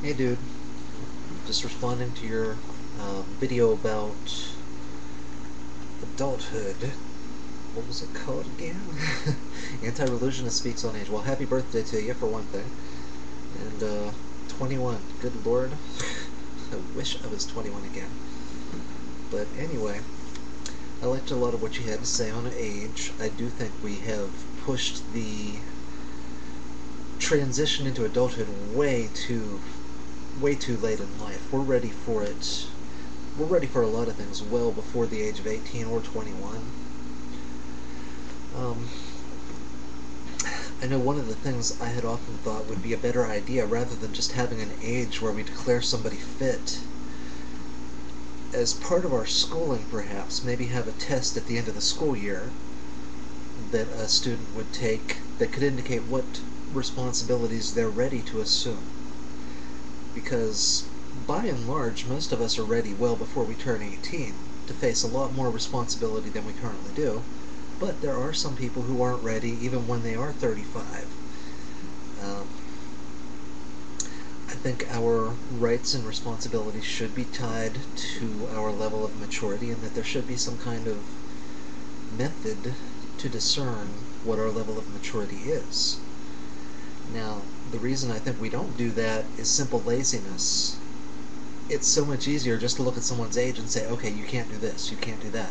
Hey dude, just responding to your video about adulthood. What was it called again? Antirelusionist Speaks on Age. Well, happy birthday to you, for one thing. And 21. Good lord. I wish I was 21 again. But anyway, I liked a lot of what you had to say on age. I do think we have pushed the transition into adulthood way too late in life. We're ready for it. We're ready for a lot of things well before the age of 18 or 21. I know one of the things I had often thought would be a better idea, rather than just having an age where we declare somebody fit, as part of our schooling perhaps, maybe have a test at the end of the school year that a student would take that could indicate what responsibilities they're ready to assume. Because by and large, most of us are ready well before we turn 18 to face a lot more responsibility than we currently do, but there are some people who aren't ready even when they are 35. I think our rights and responsibilities should be tied to our level of maturity, and that there should be some kind of method to discern what our level of maturity is. Now, the reason I think we don't do that is simple laziness. It's so much easier just to look at someone's age and say, okay, you can't do this, you can't do that.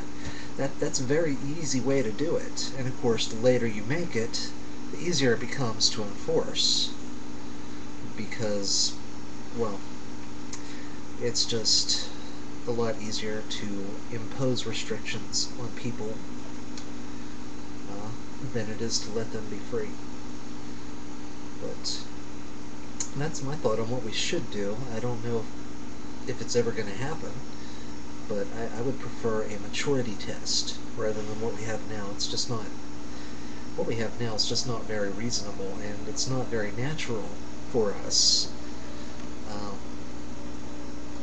That's a very easy way to do it. And of course, the later you make it, the easier it becomes to enforce. Because, well, it's just a lot easier to impose restrictions on people than it is to let them be free. But that's my thought on what we should do. I don't know if it's ever going to happen, but I would prefer a maturity test rather than what we have now. It's just not, what we have now is just not very reasonable, and it's not very natural for us.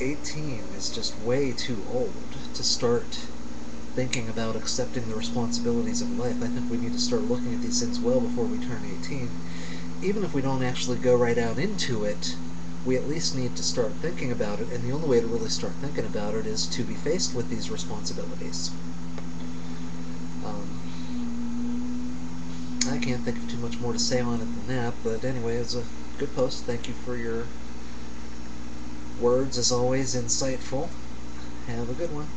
18 is just way too old to start thinking about accepting the responsibilities of life. I think we need to start looking at these things well before we turn 18. Even if we don't actually go right out into it, we at least need to start thinking about it, and the only way to really start thinking about it is to be faced with these responsibilities. I can't think of too much more to say on it than that, but anyway, it's a good post. Thank you for your words, as always, insightful. Have a good one.